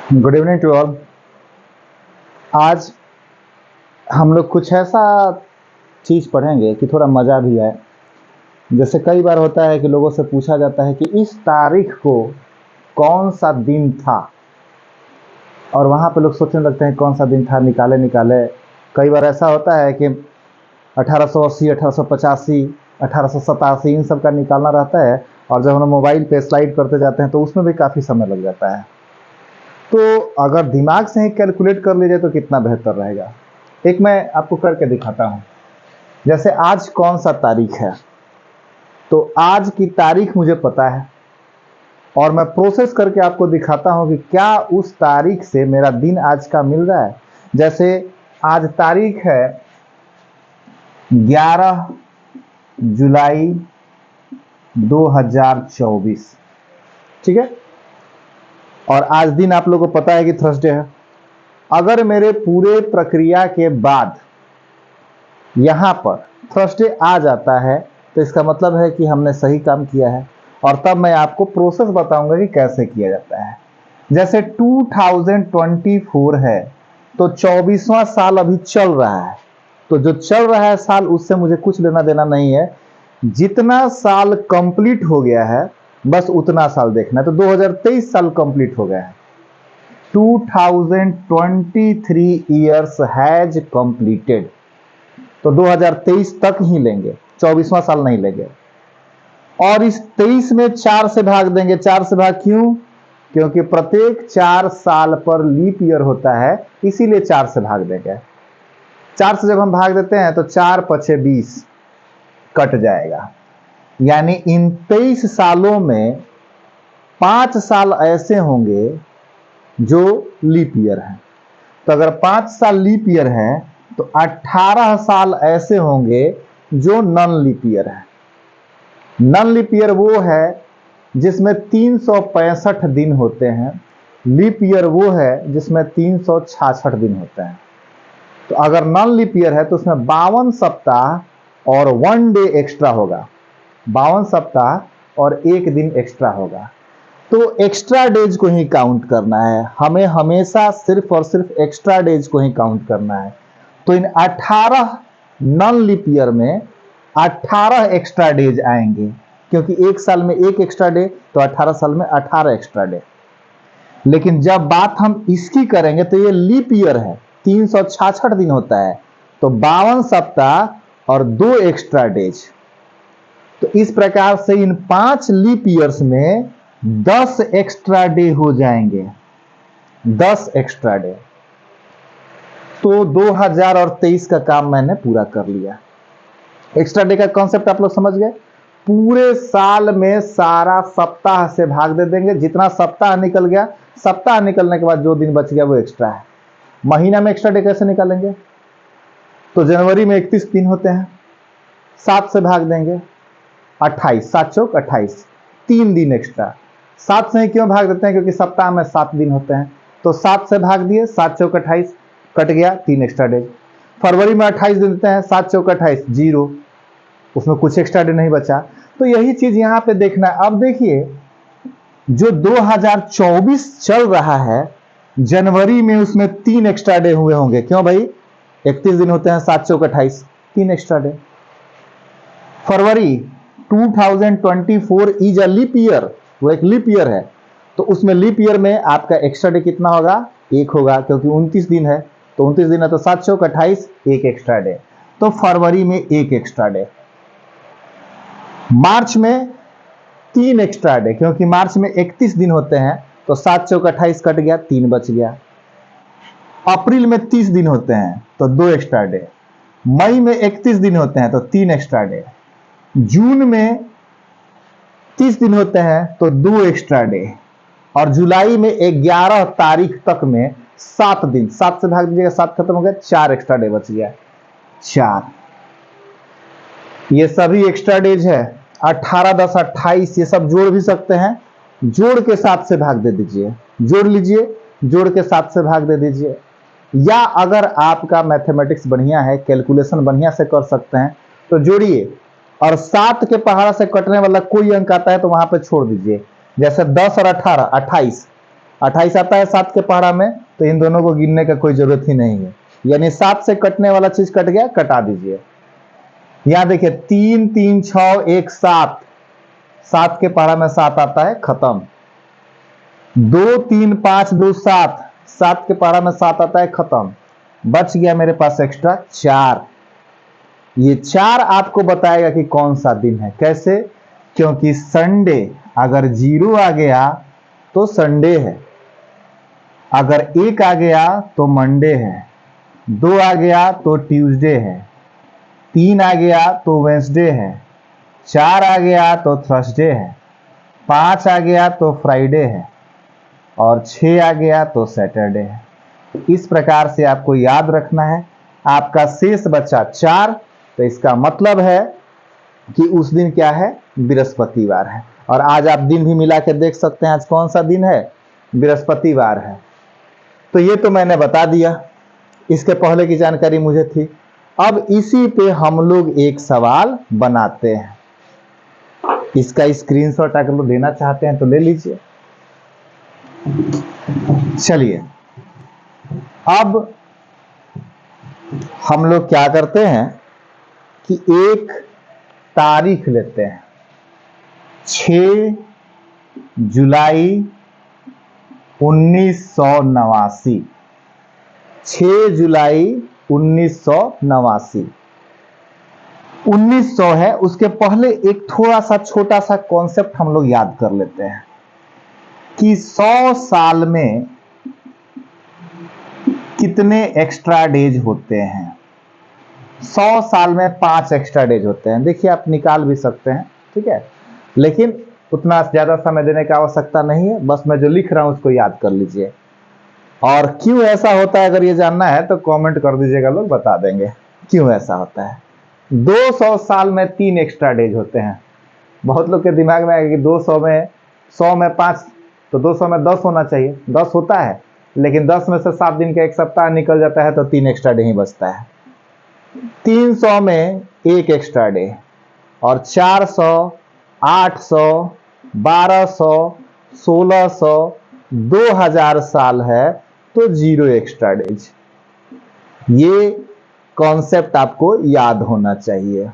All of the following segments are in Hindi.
Good evening to all. आज हम लोग कुछ ऐसा चीज़ पढ़ेंगे कि थोड़ा मज़ा भी आए। जैसे कई बार होता है कि लोगों से पूछा जाता है कि इस तारीख को कौन सा दिन था, और वहाँ पे लोग सोचने लगते हैं कौन सा दिन था, निकाले निकाले। कई बार ऐसा होता है कि 1880, 1885, 1887 इन सब का निकालना रहता है, और जब हम मोबाइल पे स्लाइड करते जाते हैं तो उसमें भी काफ़ी समय लग जाता है। तो अगर दिमाग से ही कैलकुलेट कर लीजिए तो कितना बेहतर रहेगा। एक मैं आपको करके दिखाता हूँ। जैसे आज कौन सा तारीख है, तो आज की तारीख मुझे पता है और मैं प्रोसेस करके आपको दिखाता हूँ कि क्या उस तारीख से मेरा दिन आज का मिल रहा है। जैसे आज तारीख है 11 जुलाई 2024, ठीक है। और आज दिन आप लोगों को पता है कि थर्सडे है। अगर मेरे पूरे प्रक्रिया के बाद यहाँ पर थर्सडे आ जाता है तो इसका मतलब है कि हमने सही काम किया है, और तब मैं आपको प्रोसेस बताऊंगा कि कैसे किया जाता है। जैसे 2024 है तो 24वां साल अभी चल रहा है, तो जो चल रहा है साल उससे मुझे कुछ लेना देना नहीं है। जितना साल कंप्लीट हो गया है बस उतना साल देखना है। तो 2023 साल कंप्लीट हो गया है। 2023 ईयर्स हैज कंप्लीटेड, तो 2023 तक ही लेंगे, 24वां साल नहीं लेंगे। और इस 23 में 4 से भाग देंगे। 4 से भाग क्यों? क्योंकि प्रत्येक 4 साल पर लीप ईयर होता है, इसीलिए 4 से भाग देंगे। 4 से जब हम भाग देते हैं तो 4 पछे 20 कट जाएगा। यानी इन 23 सालों में 5 साल ऐसे होंगे जो लीप ईयर है। तो अगर 5 साल लीप ईयर है तो 18 साल ऐसे होंगे जो नॉन लीप ईयर है। नॉन लीप ईयर वो है जिसमें 365 दिन होते हैं, लीप ईयर वो है जिसमें 366 दिन होते हैं। तो अगर नॉन लीप ईयर है तो उसमें 52 सप्ताह और 1 डे एक्स्ट्रा होगा। 52 सप्ताह और 1 दिन एक्स्ट्रा होगा। तो एक्स्ट्रा डेज को ही काउंट करना है हमें, हमेशा सिर्फ और सिर्फ एक्स्ट्रा डेज को ही काउंट करना है। तो इन 18 नॉन लीप ईयर में 18 एक्स्ट्रा डेज आएंगे, क्योंकि एक साल में एक एक्स्ट्रा डे, तो 18 साल में 18 एक्स्ट्रा डे। लेकिन जब बात हम इसकी करेंगे तो ये लीप ईयर है, 366 दिन होता है, तो 52 सप्ताह और 2 एक्स्ट्रा डेज। तो इस प्रकार से इन 5 लीप ईयर्स में 10 एक्स्ट्रा डे हो जाएंगे, 10 एक्स्ट्रा डे। तो 2023 का काम मैंने पूरा कर लिया। एक्स्ट्रा डे का कॉन्सेप्ट आप लोग समझ गए। पूरे साल में सारा सप्ताह से भाग दे देंगे, जितना सप्ताह निकल गया, सप्ताह निकलने के बाद जो दिन बच गया वो एक्स्ट्रा है। महीना में एक्स्ट्रा डे कैसे निकालेंगे? तो जनवरी में 31 दिन होते हैं, 7 से भाग देंगे, 28, 7 चौक 28, 3 दिन एक्स्ट्रा। 7 से ही क्यों भाग देते हैं? क्योंकि सप्ताह में 7 दिन होते हैं, तो 7 से भाग दिए, 7 चौक 28, कट गया 3 एक्स्ट्रा डे। फरवरी में 28 दिन देते हैं, 7 चौक 28, 0, उसमें कुछ एक्स्ट्रा डे नहीं बचा। तो यही चीज यहां पे देखना है। अब देखिए जो 2024 चल रहा है, जनवरी में उसमें 3 एक्स्ट्रा डे हुए होंगे। क्यों भाई? 31 दिन होते हैं, 7 चौक 28, 3 extra day. February 2024 is a leap year, वो एक लीप ईयर है, तो उसमें लीप ईयर में आपका एक्स्ट्रा डे कितना होगा? 1 होगा, क्योंकि 29 दिन है, तो 29 दिन है तो 7 चौक 28, 1 एक्स्ट्रा डे। तो फरवरी में 1 एक्स्ट्रा डे। मार्च में 3 एक्स्ट्रा डे, क्योंकि मार्च में 31 दिन होते हैं, तो 7 चौक 28 कट गया, 3 बच गया। अप्रैल में 30 दिन होते हैं तो 2 एक्स्ट्रा डे। मई में 31 दिन होते हैं तो 3 एक्स्ट्रा डे। जून में 30 दिन होते हैं तो 2 एक्स्ट्रा डे। और जुलाई में 11 तारीख तक में 7 दिन, 7 से भाग दीजिएगा, 7 खत्म हो गया, 4 एक्स्ट्रा डे बच गया, 4। ये सभी एक्स्ट्रा डेज है। 18, 10, 28 ये सब जोड़ भी सकते हैं, जोड़ के 7 से भाग दे दीजिए, जोड़ लीजिए, जोड़ के 7 से भाग दे दीजिए। या अगर आपका मैथमेटिक्स बढ़िया है, कैलकुलेशन बढ़िया से कर सकते हैं, तो जोड़िए, और 7 के पहाड़ा से कटने वाला कोई अंक आता है तो वहां पे छोड़ दीजिए। जैसे 10 और 18, 28, 28 आता है 7 के पहाड़ा में, तो इन दोनों को गिनने का कोई जरूरत ही नहीं है, यानी 7 से कटने वाला चीज कट गया, कटा दीजिए। यहां देखिए 3 3 6 1 7, 7 के पहाड़ा में 7 आता है, खत्म। 2 3 5 2 7, 7 के पहाड़ा में 7 आता है, खत्म। बच गया मेरे पास एक्स्ट्रा 4। ये 4 आपको बताएगा कि कौन सा दिन है। कैसे? क्योंकि संडे अगर 0 आ गया तो संडे है, अगर 1 आ गया तो मंडे है, 2 आ गया तो ट्यूसडे है, 3 आ गया तो वेंसडे है, 4 आ गया तो थर्सडे है, 5 आ गया तो फ्राइडे है, और 6 आ गया तो सैटरडे है। इस प्रकार से आपको याद रखना है। आपका शेष बचा 4, तो इसका मतलब है कि उस दिन क्या है? बृहस्पतिवार है। और आज आप दिन भी मिला के देख सकते हैं, आज कौन सा दिन है? बृहस्पतिवार है। तो ये तो मैंने बता दिया, इसके पहले की जानकारी मुझे थी। अब इसी पे हम लोग एक सवाल बनाते हैं। इसका स्क्रीनशॉट अगर लोग लेना चाहते हैं तो ले लीजिए। चलिए, अब हम लोग क्या करते हैं कि एक तारीख लेते हैं, 6 जुलाई 1989। 6 जुलाई 1989। 1900 है, उसके पहले एक थोड़ा सा छोटा सा कॉन्सेप्ट हम लोग याद कर लेते हैं कि 100 साल में कितने एक्स्ट्रा डेज होते हैं। 100 साल में 5 एक्स्ट्रा डेज होते हैं। देखिए, आप निकाल भी सकते हैं, ठीक है, लेकिन उतना ज्यादा समय देने की आवश्यकता नहीं है। बस मैं जो लिख रहा हूं उसको याद कर लीजिए। और क्यों ऐसा होता है, अगर ये जानना है तो कमेंट कर दीजिएगा, लोग बता देंगे क्यों ऐसा होता है। 200 साल में 3 एक्स्ट्रा डेज होते हैं। बहुत लोग के दिमाग में आएगा कि 200 में 100 में 5, तो 200 में 10 होना चाहिए। 10 होता है, लेकिन 10 में से 7 दिन का एक सप्ताह निकल जाता है, तो 3 एक्स्ट्रा डे ही बचता है। 300 में 1 एक्स्ट्रा डे, और 400, 800, 1200, 1600, 2000 साल है तो 0 एक्स्ट्रा डेज। ये कॉन्सेप्ट आपको याद होना चाहिए।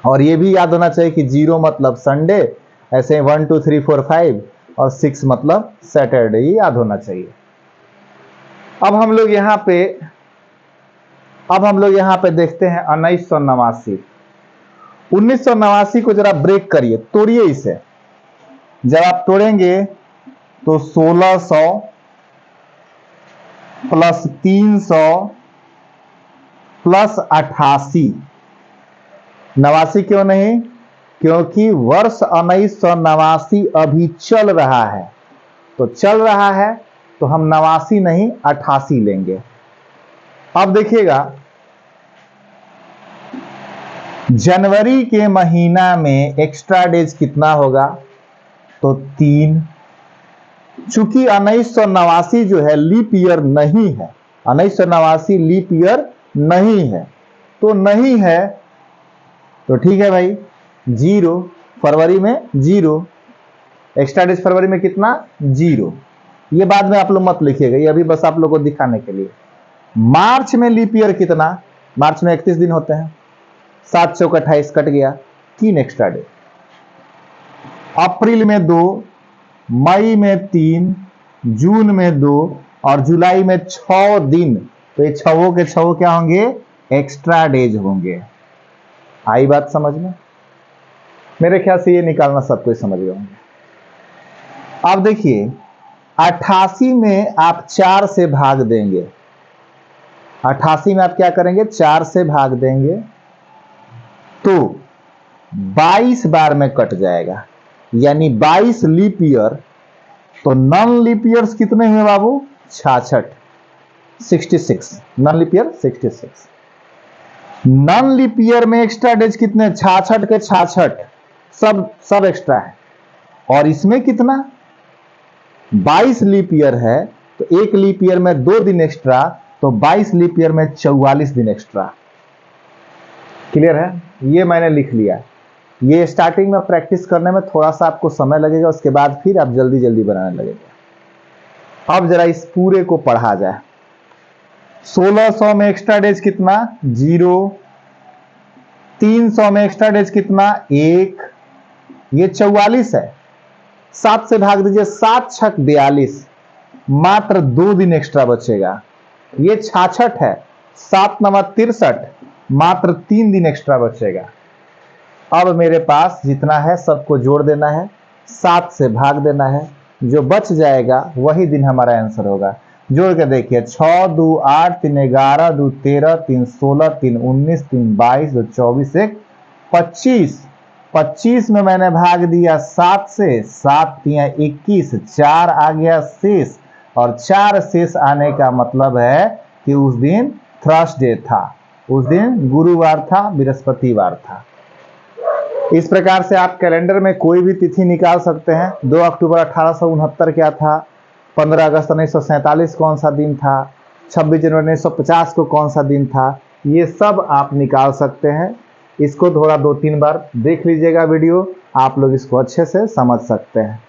और ये भी याद होना चाहिए कि 0 मतलब संडे, ऐसे 1 2 3 4 5, और 6 मतलब सैटरडे, ये याद होना चाहिए। अब हम लोग यहाँ पे देखते हैं 1989। 1989 को जरा ब्रेक करिए, तोड़िए इसे। जब आप तोड़ेंगे तो 1600 प्लस 300 प्लस 88। 89 क्यों नहीं? क्योंकि वर्ष 1989 अभी चल रहा है, तो चल रहा है तो हम 89 नहीं 88 लेंगे। अब देखिएगा, जनवरी के महीना में एक्स्ट्रा डेज कितना होगा? तो 3। चूंकि 1989 जो है लीप ईयर नहीं है, 1989 लीप ईयर नहीं है, तो नहीं है तो ठीक है भाई, 0। फरवरी में 0 एक्स्ट्रा डेज, फरवरी में कितना? 0। ये बाद में आप लोग मत लिखिएगा, ये अभी बस आप लोगों को दिखाने के लिए। मार्च में लीप ईयर कितना? मार्च में 31 दिन होते हैं, 7 चौक 28 कट गया, 3 एक्स्ट्रा डे। अप्रैल में 2, मई में 3, जून में 2, और जुलाई में 6 दिन। तो ये 6 के 6 क्या होंगे? एक्स्ट्रा डेज होंगे। आई बात समझ में? मेरे ख्याल से ये निकालना सब कोई समझ गए होंगे। अब देखिए, 88 में आप 4 से भाग देंगे। 88 में आप क्या करेंगे? 4 से भाग देंगे तो 22 बार में कट जाएगा, यानी 22 लीप ईयर। तो नॉन लीप ईयर्स कितने हुए बाबू? 66, 66। Non leap year 66। Non leap year में एक्स्ट्रा डेज कितने? 66 के 66, सब एक्स्ट्रा है। और इसमें कितना? 22 लीप ईयर है, तो एक लीप ईयर में 2 दिन एक्स्ट्रा, तो 22 लीप ईयर में 44 दिन एक्स्ट्रा। क्लियर है? ये मैंने लिख लिया। ये स्टार्टिंग में प्रैक्टिस करने में थोड़ा सा आपको समय लगेगा, उसके बाद फिर आप जल्दी जल्दी बनाने लगेगा। अब जरा इस पूरे को पढ़ा जाए। 1600 में एक्स्ट्रा डेज कितना? 0। 300 में एक्स्ट्रा डेज कितना? 1। ये 44 है, 7 से भाग दीजिए, 7 छक 42, मात्र 2 दिन एक्स्ट्रा बचेगा। ये 66 है, 7 नवा 63, मात्र 3 दिन एक्स्ट्रा बचेगा। अब मेरे पास जितना है सबको जोड़ देना है, 7 से भाग देना है, जो बच जाएगा वही दिन हमारा आंसर होगा। जोड़ के देखिए, 6 2 8 3 11 2 13 3 16 3 19 3 22 2 24 1 25। 25 में मैंने भाग दिया 7 से, 7 तिया 21, 4 आ गया शेष, और 4 शेष आने का मतलब है कि उस दिन थर्सडे था, उस दिन गुरुवार था, बृहस्पतिवार था। इस प्रकार से आप कैलेंडर में कोई भी तिथि निकाल सकते हैं। 2 अक्टूबर 1869 क्या था, 15 अगस्त 1947 कौन सा दिन था, 26 जनवरी 1950 को कौन सा दिन था, ये सब आप निकाल सकते हैं। इसको थोड़ा 2-3 बार देख लीजिएगा वीडियो, आप लोग इसको अच्छे से समझ सकते हैं।